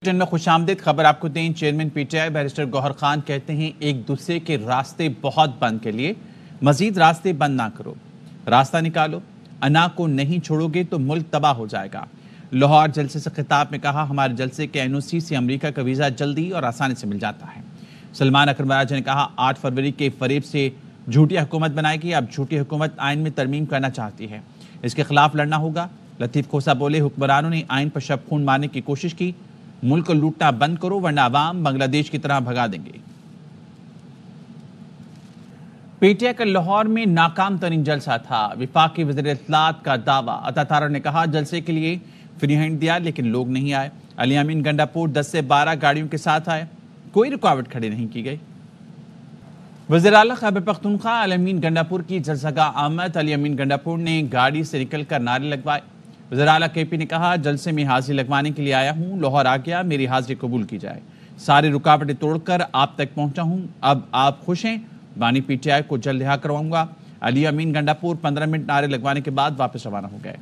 میں خوش آمدید خبر آپ کو دیں chairman P T I barrister Gohar Khan کہتے ہیں ایک دوسرے کے راستے بہت بند کے لیے مزید راستے بند نہ کرو، راستہ نکالو، انا کو نہیں چھوڑو گے تو ملک تباہ ہو جائے گا۔ لاہور جلسے سے خطاب میں کہا ہمارے جلسے کے NOC سے امریکہ کا ویزا جلدی اور آسانی سے مل جاتا ہے۔ سلمان اکرم راجہ نے کہا 8 فروری کے فریب سے جھوٹی حکومت بنائے گی، اب جھوٹی حکومت آئین میں ترمیم کرنا چاہتی ہے، اس کے خلاف لڑنا ہوگا۔ لطیف کھوسہ بولے حکمرانوں نے آئین پر شب خون مارنے کی کوشش کی، ملک کو لوٹنا بند کرو ورنہ عوام بنگلہ دیش کی طرح بھگا دیں گے۔ پی ٹی آئی کا لاہور میں ناکام ترین جلسہ تھا، وفاقی وزیر اطلاعات کا دعویٰ۔ عطا تارڑ نے کہا جلسے کے لیے فری ہینڈ دیا لیکن لوگ نہیں آئے۔ علی امین گنڈاپور 10 سے 12 گاڑیوں کے ساتھ آئے، کوئی رکاوٹ کھڑی نہیں کی گئی۔ وزیر اعلیٰ خیبر پختونخوا علی امین گنڈاپور کی جلسہ کا آمد، علی امین گنڈاپور نے گاڑی سے نکل کر نعرے لگوائے۔ وزیر اعلیٰ کے پی نے کہا جلسے میں حاضری لگوانے کے لیے آیا ہوں، لاہور آ گیا، میری حاضری قبول کی جائے، ساری رکاوٹیں توڑ کر آپ تک پہنچا ہوں، اب آپ خوش ہیں، بانی پی ٹی آئی کو جلد رہا کرواؤں گا۔ علی امین گنڈاپور 15 منٹ نعرے لگوانے کے بعد واپس روانہ ہو گئے۔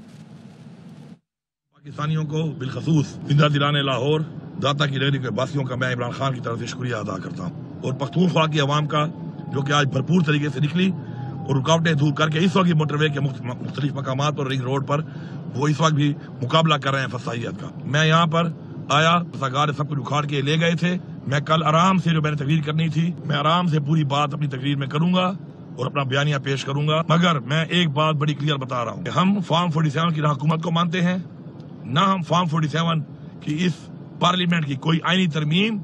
پاکستانیوں کو بالخصوص زندہ دلانے لاہور داتا کی ریلی کے باسیوں کا میں عمران خان کی طرف سے شکریہ ادا کرتا ہوں، اور پختونخوا کی عوام کا جو کہ آج بھرپور طریقے سے نکلی اور رکاوٹیں دور کر کے اس وقت موٹر وے کے مختلف مقامات پر رنگ روڈ پر وہ اس وقت بھی مقابلہ کر رہے ہیں فسائیت کا۔ میں یہاں پر آیا، سرکار سب کچھ اکھاڑ کے لے گئے تھے، میں کل آرام سے جو میں نے تقریر کرنی تھی میں آرام سے پوری بات اپنی تقریر میں کروں گا اور اپنا بیانیہ پیش کروں گا، مگر میں ایک بات بڑی کلیئر بتا رہا ہوں کہ ہم فارم 47 کی نہ حکومت کو مانتے ہیں، نہ ہم فارم 47 کی اس پارلیمنٹ کی کوئی آئینی ترمیم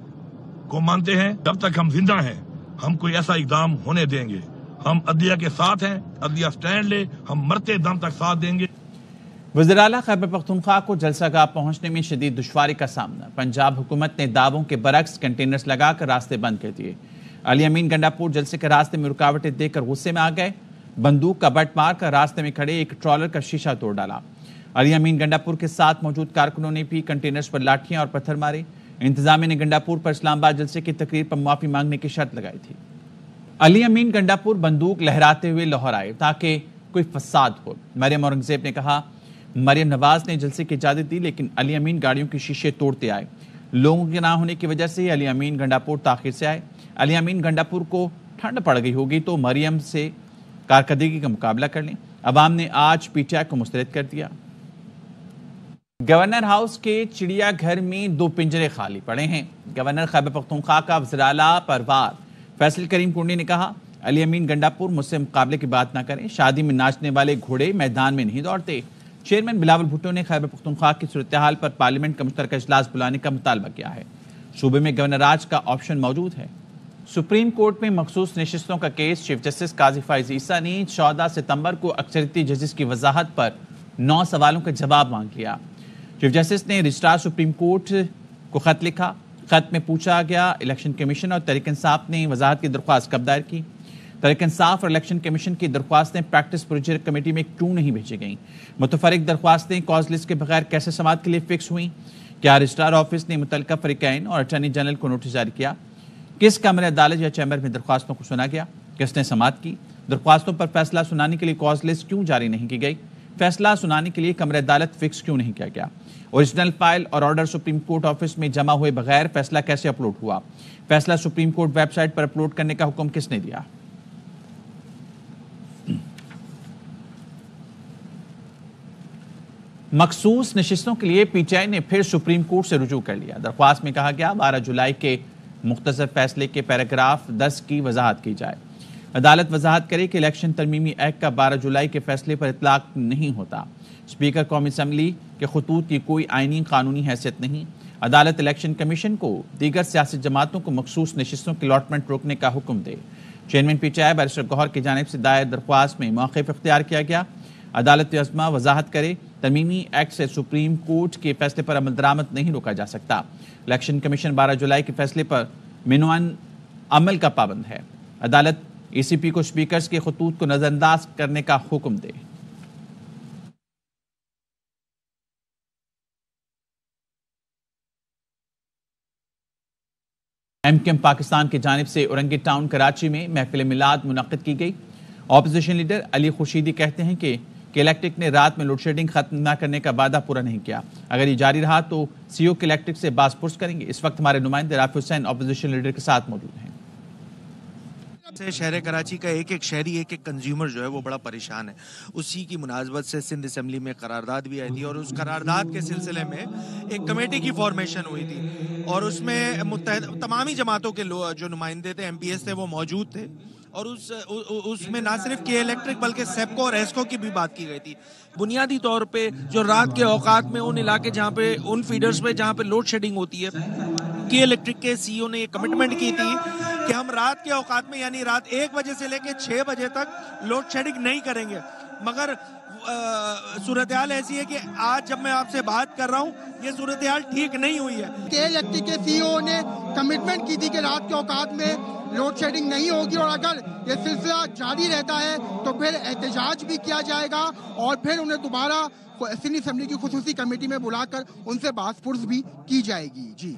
کو مانتے ہیں۔ جب تک ہم زندہ ہیں ہم کوئی ایسا اقدام ہونے دیں گے، ہم عدلیہ کے ساتھ ہیں، عدلیہ سٹینڈ لے، ہم مرتے دم تک ساتھ دیں گے۔ وزیر اعلیٰ خیبر پختونخوا کو جلسہ گاہ پہنچنے میں شدید دشواری کا سامنا، پنجاب حکومت نے دعووں کے برعکس کنٹینرز لگا کر راستے بند کر دیے۔ علی امین گنڈاپور جلسے کے راستے میں رکاوٹیں دیکھ کر غصے میں آ گئے، بندوق کا بٹ مار کر راستے میں کھڑے ایک ٹرالر کا شیشہ توڑ ڈالا۔ علی امین گنڈاپور کے ساتھ موجود کارکنوں نے بھی کنٹینرز پر لاٹھیاں اور پتھر مارے۔ انتظامیہ نے گنڈاپور پر اسلام آباد جلسے کی تقریر پر معافی مانگنے کی شرط لگائی تھی۔ علی امین گنڈاپور بندوق لہراتے ہوئے لاہور آئے تاکہ کوئی فساد ہو۔ مریم اورنگزیب نے کہا مریم نواز نے جلسے کی اجازت دی لیکن علی امین گاڑیوں کے شیشے توڑتے آئے، لوگوں کے نہ ہونے کی وجہ سے علی امین گنڈاپور تاخیر سے آئے۔ علی امین گنڈاپور کو ٹھنڈ پڑ گئی ہوگی تو مریم سے کارکردگی کا مقابلہ کر لیں، عوام نے آج پی ٹی آئی کو مسترد کر دیا۔ گورنر ہاؤس کے چڑیا گھر میں 2 پنجرے خالی پڑے ہیں۔ گورنر خیبر پختونخوا کا وزیر اعلیٰ پروار فیصل کریم کنڈی نے کہا علی امین گنڈاپور مجھ سے مقابلے کی بات نہ کریں، شادی میں ناچنے والے گھوڑے میدان میں نہیں دوڑتے۔ چیئرمین بلاول بھٹو نے خیبر پختونخوا کی صورتحال پر پارلیمنٹ کا مشترکہ اجلاس بلانے کا مطالبہ کیا ہے، صوبے میں گورنر راج کا آپشن موجود ہے۔ سپریم کورٹ میں مخصوص نشستوں کا کیس، چیف جسٹس قاضی فائز عیسیٰ نے 14 ستمبر کو اکثریتی ججز کی وضاحت پر 9 سوالوں کا جواب مانگ لیا۔ چیف جسٹس نے رجسٹرار سپریم کورٹ کو خط لکھا، خط میں پوچھا گیا الیکشن کمیشن اور تحریک انصاف نے وضاحت کی درخواست کب دائر کی، تحریک انصاف اور الیکشن کمیشن کی درخواستیں پریکٹس پروسیجر کمیٹی میں کیوں نہیں بھیجی گئیں، متفرق درخواستیں کاز لسٹ کے بغیر کیسے سماعت کے لیے فکس ہوئیں، کیا رجسٹرار آفس نے متعلقہ فریقین اور اٹارنی جنرل کو نوٹس جاری کیا، کس کمرے عدالت یا چیمبر میں درخواستوں کو سنا گیا، کس نے سماعت کی، درخواستوں پر فیصلہ سنانے کے لیے کاز لسٹ کیوں جاری نہیں کی گئی، فیصلہ سنانے کے لیے کمرے عدالت فکس کیوں نہیں کیا گیا، اوریجنل فائل اور آرڈر سپریم کورٹ آفس میں جمع ہوئے بغیر فیصلہ کیسے اپلوڈ ہوا، فیصلہ سپریم کورٹ ویب سائٹ پر اپلوڈ کرنے کا حکم کس نے دیا۔ مخصوص نشستوں کے لیے پی ٹی آئی نے پھر سپریم کورٹ سے رجوع کر لیا۔ درخواست میں کہا گیا 12 جولائی کے مختصر فیصلے کے پیراگراف 10 کی وضاحت کی جائے، عدالت وضاحت کرے کہ الیکشن ترمیمی ایکٹ کا 12 جولائی کے فیصلے پر اطلاق نہیں ہوتا، اسپیکر قومی اسمبلی کے خطوط کی کوئی آئینی قانونی حیثیت نہیں، عدالت الیکشن کمیشن کو دیگر سیاسی جماعتوں کو مخصوص نشستوں کی الاٹمنٹ روکنے کا حکم دے۔ Chairman P T I barrister Gohar کی جانب سے دائر درخواست میں موقف اختیار کیا گیا، عدالت عظمیٰ وضاحت کرے ترمیمی ایکٹ سے سپریم کورٹ کے فیصلے پر عمل درآمد نہیں روکا جا سکتا، الیکشن کمیشن 12 جولائی کے فیصلے پر مینوان عمل کا پابند ہے، عدالت ای سی پی کو اسپیکرز کے خطوط کو نظر انداز کرنے کا حکم دے۔ ایم کیو ایم پاکستان کی جانب سے اورنگی ٹاؤن کراچی میں محفل میلاد منعقد کی گئی۔ اپوزیشن لیڈر علی خورشیدی کہتے ہیں کہ کہ الیکٹرک نے رات میں لوڈ شیڈنگ ختم نہ کرنے کا وعدہ پورا نہیں کیا. اگر یہ جاری رہا تو سی او کے الیکٹرک سے باز پرس کریں گے. اس وقت ہمارے نمائندے رافع حسین اپوزیشن لیڈر کے ساتھ موجود ہیں. شہر کراچی کا ایک ایک شہری ایک ایک کنزیومر جو ہے وہ بڑا پریشان ہے. اسی کی مناسبت سے سندھ اسمبلی میں قرارداد بھی آئی تھی اور اس قرارداد کے سلسلے میں ایک کمیٹی کی فارمیشن ہوئی تھی اور اس میں تمامی جماعتوں کے جو نمائندے تھے, ایم پی ایس تھے, وہ موجود تھے اور اس میں نہ صرف کے الیکٹرک بلکہ سیپکو اور ایسکو کی بھی بات کی گئی تھی. بنیادی طور پہ جو رات کے اوقات میں ان علاقے جہاں پہ ان فیڈرز پہ جہاں پہ لوڈ شیڈنگ ہوتی ہے, کے الیکٹرک کے سی او نے یہ کمٹمنٹ کی تھی کہ ہم رات کے اوقات میں یعنی رات 1 بجے سے لے کے 6 بجے تک لوڈ شیڈنگ نہیں کریں گے. مگر صورتحال ایسی ہے کہ آج جب میں آپ سے بات کر رہا ہوں یہ صورتحال ٹھیک نہیں ہوئی ہے. کے الیکٹرک کے سی او نے کمٹمنٹ کی تھی کہ رات کے اوقات میں لوڈ شیڈنگ نہیں ہوگی اور اگر یہ سلسلہ جاری رہتا ہے تو پھر احتجاج بھی کیا جائے گا اور پھر انہیں دوبارہ سندھ اسمبلی کی خصوصی کمیٹی میں بلا کر ان سے باز پرس بھی کی جائے گی. جی.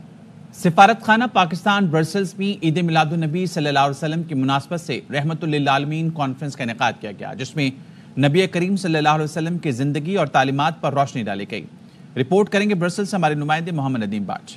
سفارت خانہ پاکستان برسلز میں عید میلاد النبی صلی اللہ علیہ وسلم کی مناسبت سے رحمت للعالمین کانفرنس کا انعقاد کیا گیا, جس میں نبی کریم صلی اللہ علیہ وسلم کی زندگی اور تعلیمات پر روشنی ڈالی گئی. رپورٹ کریں گے برسلز سے ہمارے نمائندے محمد ندیم باٹ.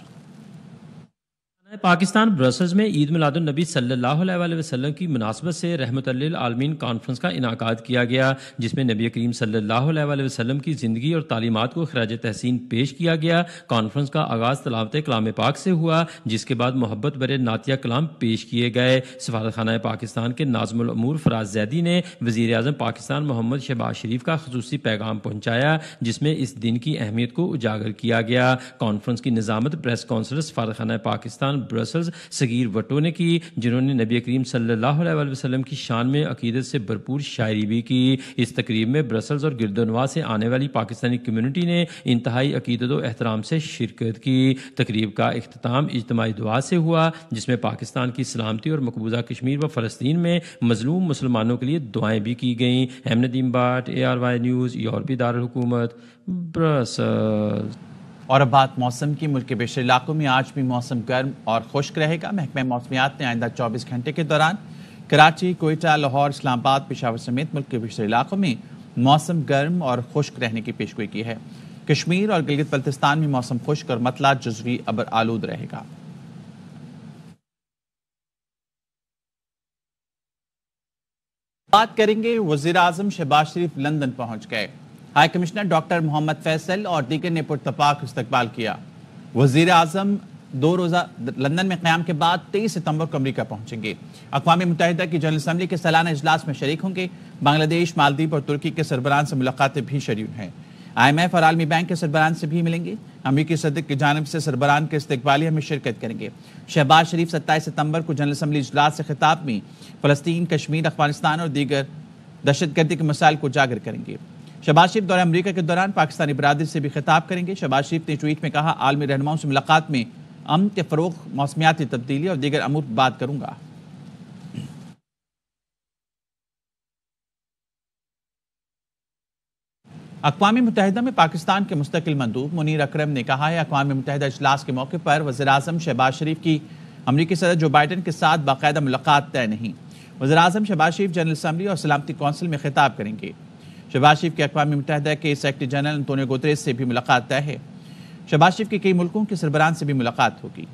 پاکستان برسلز میں عید میلاد النبی صلی اللہ علیہ وسلم کی مناسبت سے رحمت للعالمین کانفرنس کا انعقاد کیا گیا, جس میں نبی کریم صلی اللہ علیہ وسلم کی زندگی اور تعلیمات کو خراج تحسین پیش کیا گیا. کانفرنس کا آغاز تلاوت کلام پاک سے ہوا, جس کے بعد محبت بھرے نعتیہ کلام پیش کیے گئے. سفارت خانہ پاکستان کے ناظم الامور فراز زیدی نے وزیر اعظم پاکستان محمد شہباز شریف کا خصوصی پیغام پہنچایا, جس میں اس دن کی اہمیت کو اجاگر کیا گیا. کانفرنس کی نظامت پریس کونسلر سفارت خانہ پاکستان برسلز صغیر وٹو نے کی, جنہوں نے نبی کریم صلی اللہ علیہ وسلم کی شان میں عقیدت سے بھرپور شاعری بھی کی. اس تقریب میں برسلز اور گرد و نواح سے آنے والی پاکستانی کمیونٹی نے انتہائی عقیدت و احترام سے شرکت کی. تقریب کا اختتام اجتماعی دعا سے ہوا, جس میں پاکستان کی سلامتی اور مقبوضہ کشمیر و فلسطین میں مظلوم مسلمانوں کے لیے دعائیں بھی کی گئیں. احمد ندیم باٹ, ARY نیوز, یورپی دارالحکومت, برسلز. اور اب بات موسم کی. ملک کے بیشتر علاقوں میں آج بھی موسم گرم اور خشک رہے گا. محکمہ موسمیات نے آئندہ 24 گھنٹے کے دوران کراچی, کوئٹہ, لاہور, اسلام آباد, پشاور سمیت ملک کے بیشتر علاقوں میں موسم گرم اور خشک رہنے کی پیشگوئی کی ہے. کشمیر اور گلگت بلتستان میں موسم خشک اور مطلع جزوی ابر آلود رہے گا. بات کریں گے وزیر اعظم شہباز شریف لندن پہنچ گئے. ہائی کمشنر ڈاکٹر محمد فیصل اور دیگر نے پرتپاک استقبال کیا. وزیر اعظم 2 روزہ لندن میں قیام کے بعد 23 ستمبر کو امریکہ پہنچیں گے. اقوام متحدہ کی جنرل اسمبلی کے سالانہ اجلاس میں شریک ہوں گے. بنگلہ دیش, مالدیپ اور ترکی کے سربراہان سے ملاقاتیں بھی شریک ہیں. IMF اور عالمی بینک کے سربراہان سے بھی ملیں گے. امریکی صدر کی جانب سے سربراہان کے استقبالیہ میں شرکت کریں گے. شہباز شریف 27 ستمبر کو جنرل اسمبلی اجلاس سے خطاب میں فلسطین, کشمیر, افغانستان اور دیگر دہشت گردی کے مسائل کو اجاگر کریں گے. شہباز شریف دورہ امریکہ کے دوران پاکستانی برادری سے بھی خطاب کریں گے. شہباز شریف نے ٹویٹ میں کہا, عالمی رہنماؤں سے ملاقات میں امن کے فروغ, موسمیاتی تبدیلی اور دیگر امور بات کروں گا. اقوام متحدہ میں پاکستان کے مستقل مندوب منیر اکرم نے کہا ہے, اقوام متحدہ اجلاس کے موقع پر وزیر اعظم شہباز شریف کی امریکی صدر جو بائیڈن کے ساتھ باقاعدہ ملاقات طے نہیں. وزیر اعظم شہباز شریف جنرل اسمبلی اور سلامتی کونسل میں خطاب کریں گے. شہباز شریف کے اقوام متحدہ کے سیکرٹری جنرل انطونیو گوتریس سے بھی ملاقات طے ہے. شہباز شریف کے کئی ملکوں کے سربراہان سے بھی ملاقات ہوگی.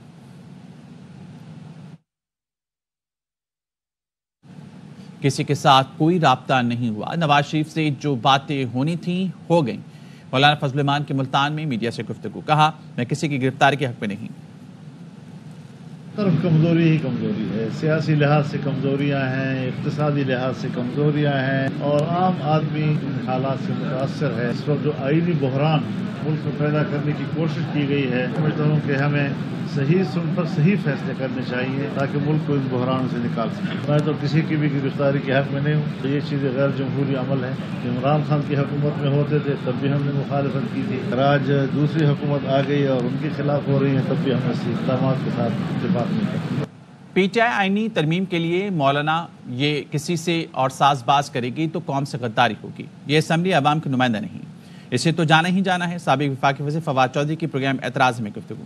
کسی کے ساتھ کوئی رابطہ نہیں ہوا. نواز شریف سے جو باتیں ہونی تھیں ہو گئیں. مولانا فضل الرحمان کے ملتان میں میڈیا سے گفتگو, کہا میں کسی کی گرفتاری کے حق میں نہیں. طرف کمزوری ہی کمزوری ہے. سیاسی لحاظ سے کمزوریاں ہیں, اقتصادی لحاظ سے کمزوریاں ہیں اور عام آدمی ان حالات سے متاثر ہے. اس وقت جو آئینی بحران ملک میں پیدا کرنے کی کوشش کی گئی ہے, سمجھتا ہوں کہ ہمیں صحیح سن پر صحیح فیصلے کرنے چاہیے تاکہ ملک کو ان بحرانوں سے نکال سکے. میں تو کسی کی بھی گرفتاری کے حق میں نہیں ہوں. یہ چیزیں غیر جمہوری عمل ہے. عمران خان کی حکومت میں ہوتے تھے تب بھی ہم نے مخالفت کی تھی. آج دوسری حکومت آ گئی اور ان کے خلاف ہو رہی ہیں, تب بھی ہم ایسے اقدامات کے ساتھ اتفاق نہیں کرتے. پی ٹی آئی آئینی ترمیم کے لیے مولانا یہ کسی سے اور ساز باز کرے گی تو قوم سے غداری ہوگی. یہ اسمبلی عوام کے نمائندہ نہیں, اسے تو جانا ہی جانا ہے. سابق وفاقی وزیر فواد چودھری کی پروگرام اعتراض میں گفتگو.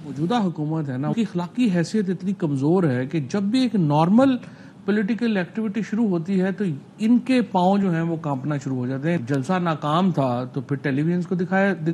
موجودہ حکومت ہے نا, کی اخلاقی حیثیت اتنی کمزور ہے کہ جب بھی ایک نارمل پولیٹیکل ایکٹیویٹی شروع ہوتی ہے تو ان کے پاؤں جو ہیں وہ کانپنا شروع ہو جاتے ہیں. جلسہ ناکام تھا تو پھر ٹیلی ویژن کو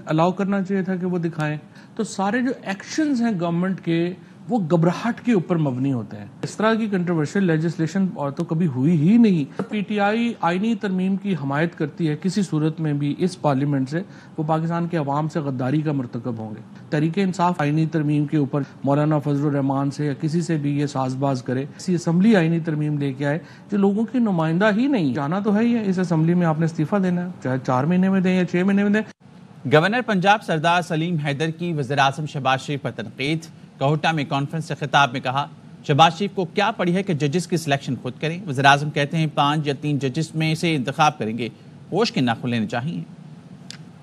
الاؤ کرنا چاہیے تھا کہ وہ دکھائیں. تو سارے جو ایکشنز ہیں گورنمنٹ کے وہ گھبراہٹ کے اوپر مبنی ہوتے ہیں. اس طرح کی کنٹروورشل لیجسلیشن اور تو کبھی ہوئی ہی نہیں. پی ٹی آئی آئینی ترمیم کی حمایت کرتی ہے کسی صورت میں بھی اس پارلیمنٹ سے, وہ پاکستان کے عوام سے غداری کا مرتکب ہوں گے. تحریک انصاف آئینی ترمیم کے اوپر مولانا فضل الرحمان سے یا کسی سے بھی یہ ساز باز کرے, اسی اسمبلی آئینی ترمیم لے کے آئے جو لوگوں کی نمائندہ ہی نہیں. جانا تو ہے ہی ہے اس اسمبلی میں, آپ نے استعفیٰ دینا ہے, چاہے 4 مہینے میں دیں یا 6 مہینے میں دیں. گورنر پنجاب سردار سلیم حیدر کی وزیراعظم شہباز شریف پر تنقید. کوہٹا میں کانفرنس سے خطاب میں کہا شہباز شریف کو کیا پڑی ہے کہ ججز کی سلیکشن خود کریں. وزیراعظم کہتے ہیں 5 یا 3 ججز میں سے انتخاب کریں گے, ہوش کے ناخن لینے چاہیے.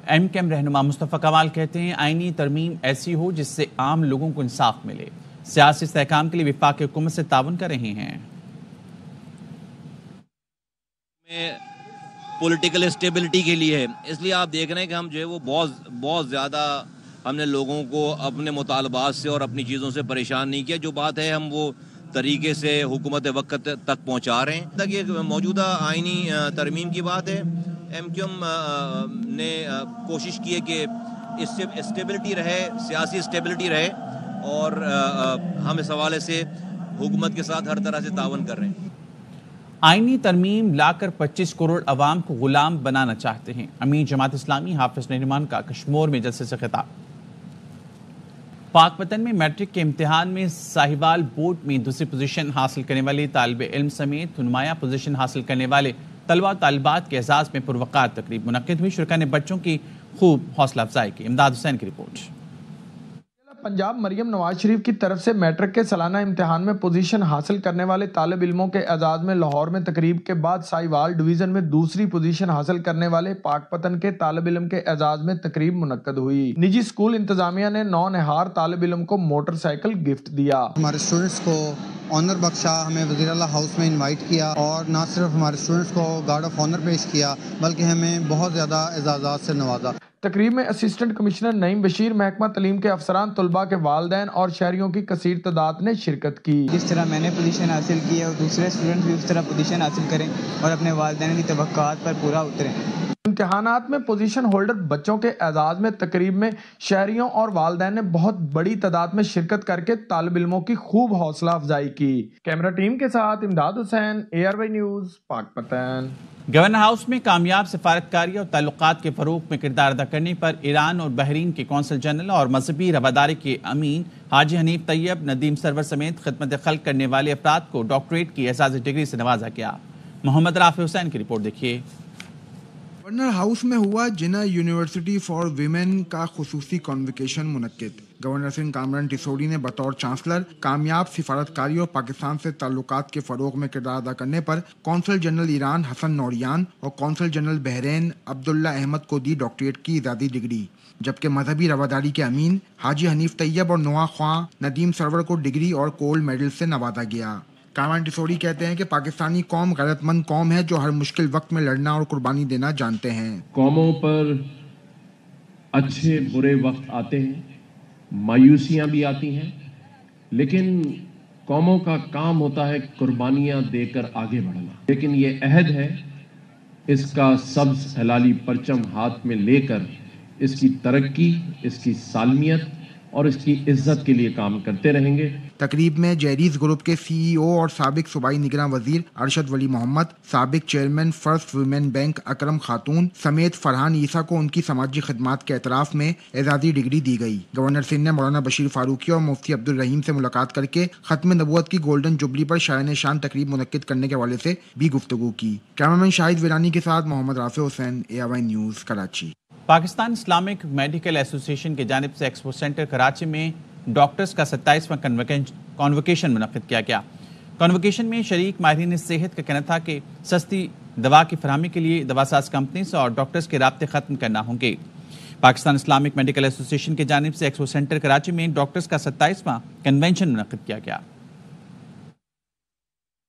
ایم کیم رہنما مصطفیٰ کمال کہتے ہیں آئینی ترمیم ایسی ہو جس سے عام لوگوں کو انصاف ملے. سیاسی استحکام کے لیے وفاق حکومت سے تعاون کر رہے ہیں. پولیٹیکل اسٹیبلٹی کے لیے ہے, اس لیے آپ دیکھ رہے ہیں کہ ہم جو ہے وہ بہت زیادہ ہم نے لوگوں کو اپنے مطالبات سے اور اپنی چیزوں سے پریشان نہیں کیا. جو بات ہے ہم وہ طریقے سے حکومت وقت تک پہنچا رہے ہیں. تک یہ موجودہ آئینی ترمیم کی بات ہے, ایم کیو ایم نے کوشش کی ہے کہ اس سے اسٹیبلٹی رہے, سیاسی اسٹیبلٹی رہے, اور ہم اس حوالے سے حکومت کے ساتھ ہر طرح سے تعاون کر رہے ہیں. آئینی ترمیم لا کر 25 کروڑ عوام کو غلام بنانا چاہتے ہیں. امیر جماعت اسلامی حافظ نعمان کا کشمور میں جلسے سے خطاب. پاک وطن میں میٹرک کے امتحان میں ساہیوال بورڈ میں دوسری پوزیشن حاصل کرنے والے طالب علم سمیت نمایاں پوزیشن حاصل کرنے والے طلبہ و طالبات کے اعزاز میں پروقار تقریب منعقد ہوئی. شرکاء نے بچوں کی خوب حوصلہ افزائی کی. امداد حسین کی رپورٹ. پنجاب مریم نواز شریف کی طرف سے میٹرک کے سالانہ امتحان میں پوزیشن حاصل کرنے والے طالب علموں کے اعزاز میں لاہور میں تقریب کے بعد ساہیوال ڈویژن میں دوسری پوزیشن حاصل کرنے والے پاک پتن کے طالب علم کے اعزاز میں تقریب منعقد ہوئی. نجی اسکول انتظامیہ نے 9 نہار طالب علم کو موٹر سائیکل گفٹ دیا. ہمارے اسٹوڈنٹس کو آنر بخشا, ہمیں وزیر اعلیٰ ہاؤس میں انوائٹ کیا, اور نہ صرف ہمارے اسٹوڈنٹس کو گارڈ آف آنر پیش کیا بلکہ ہمیں بہت زیادہ اعزازات سے نوازا. تقریب میں اسسٹنٹ کمشنر نعیم بشیر, محکمہ تعلیم کے افسران, طلباء کے والدین اور شہریوں کی کثیر تعداد نے شرکت کی. جس طرح میں نے پوزیشن حاصل کی ہے اور دوسرے اسٹوڈنٹ بھی اس طرح پوزیشن حاصل کریں اور اپنے والدین کی توقعات پر پورا اتریں. امتحانات میں پوزیشن ہولڈر بچوں کے اعزاز میں تقریب میں شہریوں اور والدین نے بہت بڑی تعداد میں شرکت کر کے طالب علموں کی خوب حوصلہ افزائی کی. کیمرہ ٹیم کے ساتھ امداد حسین, ARY نیوز, پاک پتن. گورنر ہاؤس میں کامیاب سفارتکاری اور تعلقات کے فروغ میں کردار ادا کرنے پر ایران اور بحرین کے قونصل جنرل اور مذہبی رواداری کے امین حاجی حنیف طیب ندیم سرور سمیت خدمت خلق کرنے والے افراد کو ڈاکٹریٹ کی اعزازی ڈگری سے نوازا گیا. محمد رافع حسین کی رپورٹ دیکھیے. گورنر ہاؤس میں ہوا جنہ یونیورسٹی فار ویمن کا خصوصی کانوکیشن منعقد. گورنر سنگھ کامران ٹیسوری نے بطور چانسلر کامیاب سفارتکاری اور پاکستان سے تعلقات کے فروغ میں کردار ادا کرنے پر قونصل جنرل ایران حسن نوریان اور قونصل جنرل بحرین عبداللہ احمد کو دی ڈاکٹریٹ کی اعزازی ڈگری, جبکہ مذہبی رواداری کے امین حاجی حنیف طیب اور نوا خواں ندیم سرور کو ڈگری اور گولڈ میڈل سے نوازا گیا. کامران ٹیسوری کہتے ہیں کہ پاکستانی قوم غیرت مند قوم ہے جو ہر مشکل وقت میں لڑنا اور قربانی دینا جانتے ہیں. قوموں پر اچھے برے وقت آتے ہیں, مایوسیاں بھی آتی ہیں, لیکن قوموں کا کام ہوتا ہے قربانیاں دے کر آگے بڑھنا. لیکن یہ عہد ہے اس کا سبز ہلالی پرچم ہاتھ میں لے کر اس کی ترقی, اس کی سالمیت اور اس کی عزت کے لیے کام کرتے رہیں گے. تقریب میں جیریز گروپ کے CEO اور سابق صوبائی نگراں وزیر ارشد ولی محمد, سابق چیئرمین فرسٹ ویمن بینک اکرم خاتون سمیت فرحان عیسیٰ کو ان کی سماجی خدمات کے اعتراف میں اعزازی ڈگری دی گئی. گورنر سندھ نے مولانا بشیر فاروقی اور مفتی عبدالرحیم سے ملاقات کر کے ختم نبوت کی گولڈن جبلی پر شایان شان تقریب منعقد کرنے کے حوالے سے بھی گفتگو کی. کیمرامین شاہد ویرانی کے ساتھ محمد رافع حسین, ARY news, Karachi. Pakistan Islamic medical ایسوسی ایشن کی جانب سے ایکسپو سینٹر کراچی میں ڈاکٹرز کا 27واں کانوکیشن منعقد کیا گیا. کانوکیشن میں شریک ماہرین صحت کا کہنا تھا کہ سستی دوا کی فراہمی کے لیے دواساز کمپنیز اور ڈاکٹرز کے رابطے ختم کرنا ہوں گے. پاکستان اسلامک میڈیکل ایسوسی ایشن کی جانب سے ایکسپو سینٹر کراچی میں ڈاکٹرز کا 27واں کنونشن منعقد کیا گیا.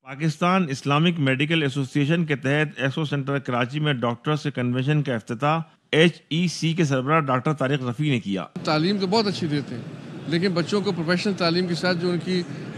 پاکستان اسلامک میڈیکل ایسوسی ایشن کے تحت ایکسپو سینٹر کراچی میں ڈاکٹرز کے کنونشن کا افتتاح HEC کے سربراہ ڈاکٹر طارق رفیع نے کیا. تعلیم تو بہت اچھی دیتے ہیں, لیکن بچوں کو پروفیشنل تعلیم کے ساتھ جو ان کی